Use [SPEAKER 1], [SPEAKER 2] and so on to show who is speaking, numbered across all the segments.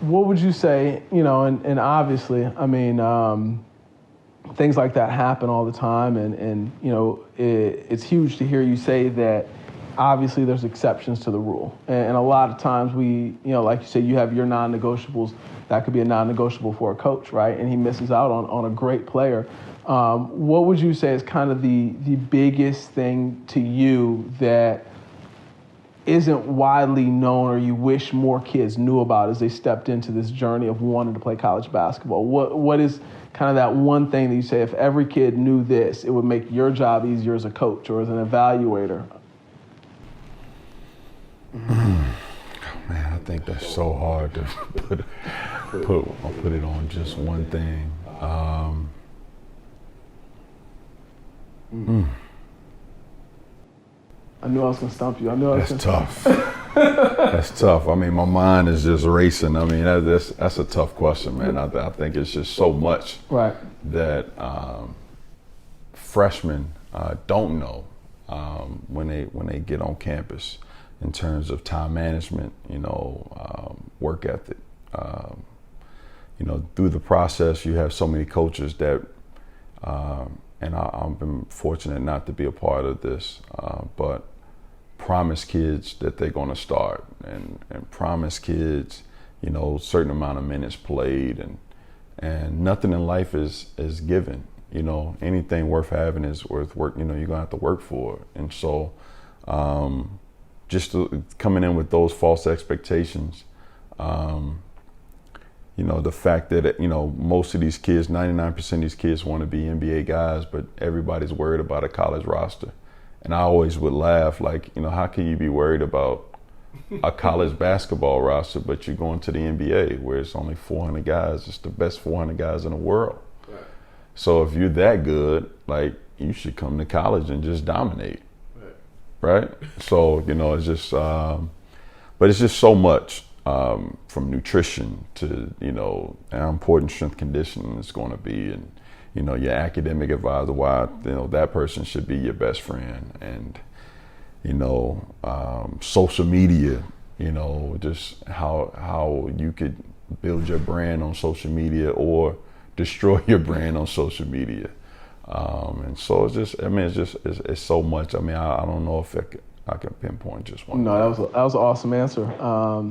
[SPEAKER 1] what would you say, and obviously, I mean, things like that happen all the time, and it's huge to hear you say that obviously there's exceptions to the rule. And a lot of times we, like you said, you have your non-negotiables. That could be a non-negotiable for a coach, right? And he misses out on a great player. What would you say is kind of the biggest thing to you that isn't widely known or you wish more kids knew about as they stepped into this journey of wanting to play college basketball? What is kind of that one thing that you say, if every kid knew this, it would make your job easier as a coach or as an evaluator?
[SPEAKER 2] Man, I think that's so hard to put it on just one thing.
[SPEAKER 1] I knew I was going to stump you.
[SPEAKER 2] That's tough. That's tough. I mean, my mind is just racing. I mean, that's a tough question, man. I think it's just so much that freshmen don't know when they get on campus in terms of time management, work ethic. Through the process, you have so many coaches that, and I've been fortunate not to be a part of this, but promise kids that they're going to start and promise kids, certain amount of minutes played, and nothing in life is given. Anything worth having is worth work. You're going to have to work for it. And so, coming in with those false expectations, the fact that, most of these kids, 99% of these kids want to be NBA guys, but everybody's worried about a college roster. And I always would laugh, like, how can you be worried about a college basketball roster, but you're going to the NBA where it's only 400 guys. It's the best 400 guys in the world. Right. So if you're that good, like, you should come to college and just dominate. Right? So, it's just, but it's just so much from nutrition to, how important strength conditioning is going to be, and, your academic advisor, why, that person should be your best friend, and, social media, just how you could build your brand on social media or destroy your brand on social media. And so it's so much. I mean, I don't know if I can pinpoint just one.
[SPEAKER 1] No, that was an awesome answer. I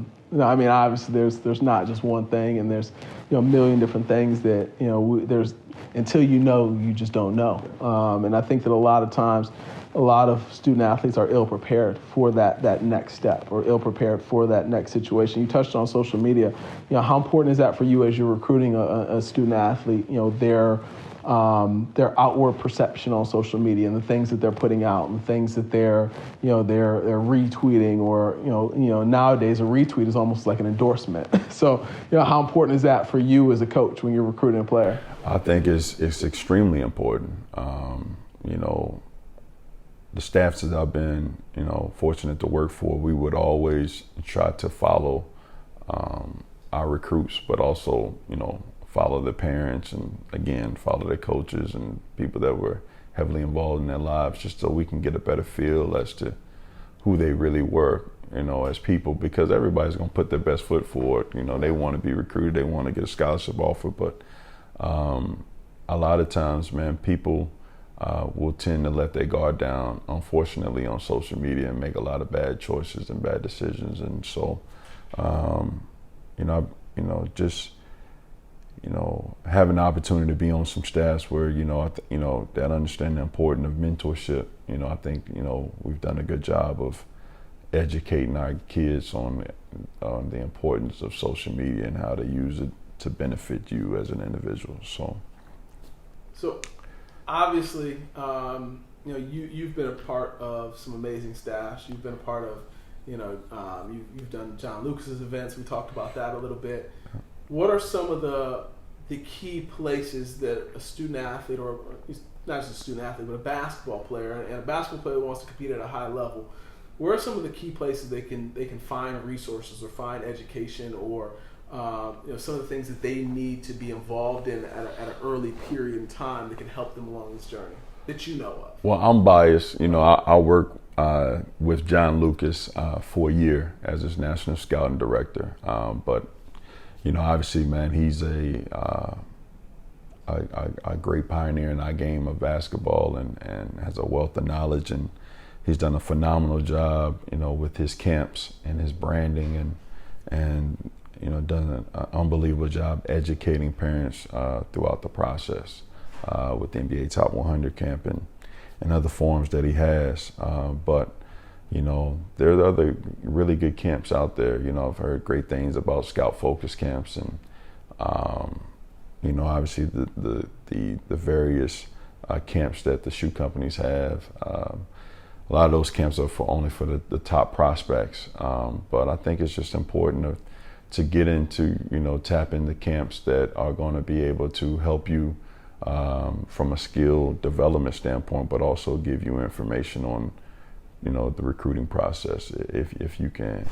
[SPEAKER 1] mean, obviously there's not just one thing, and there's a million different things that there's until you just don't know. And I think that a lot of times, a lot of student athletes are ill prepared for that next step, or ill prepared for that next situation. You touched on social media. How important is that for you as you're recruiting a student athlete? Their outward perception on social media and the things that they're putting out and the things that they're retweeting, or nowadays a retweet is almost like an endorsement. So how important is that for you as a coach when you're recruiting a player?
[SPEAKER 2] I think it's extremely important. The staffs that I've been fortunate to work for, we would always try to follow our recruits, but also follow the parents, and again, follow their coaches and people that were heavily involved in their lives, just so we can get a better feel as to who they really were, as people, because everybody's going to put their best foot forward. They want to be recruited, they want to get a scholarship offer, but a lot of times, man, people will tend to let their guard down, unfortunately, on social media, and make a lot of bad choices and bad decisions. And so, just having the opportunity to be on some staffs where, that understand the importance of mentorship. I think, we've done a good job of educating our kids on the importance of social media and how to use it to benefit you as an individual.
[SPEAKER 1] So obviously, you've been a part of some amazing staffs. You've been a part of, you've done John Lucas's events. We talked about that a little bit. What are some of the key places that a student athlete, or not just a student athlete, but a basketball player, and a basketball player that wants to compete at a high level, where are some of the key places they can find resources or find education, or some of the things that they need to be involved in at an early period in time that can help them along this journey that you know of?
[SPEAKER 2] Well, I'm biased. I work with John Lucas for a year as his national scouting director. But Obviously, man, he's a great pioneer in our game of basketball and has a wealth of knowledge, and he's done a phenomenal job, with his camps and his branding and done an unbelievable job educating parents throughout the process with the NBA Top 100 camp and other forums that he has. But there are other really good camps out there. I've heard great things about Scout Focus camps and obviously the various camps that the shoe companies have. A lot of those camps are only for the top prospects, but I think it's just important to get into, tap into camps that are going to be able to help you from a skill development standpoint, but also give you information on, the recruiting process if you can.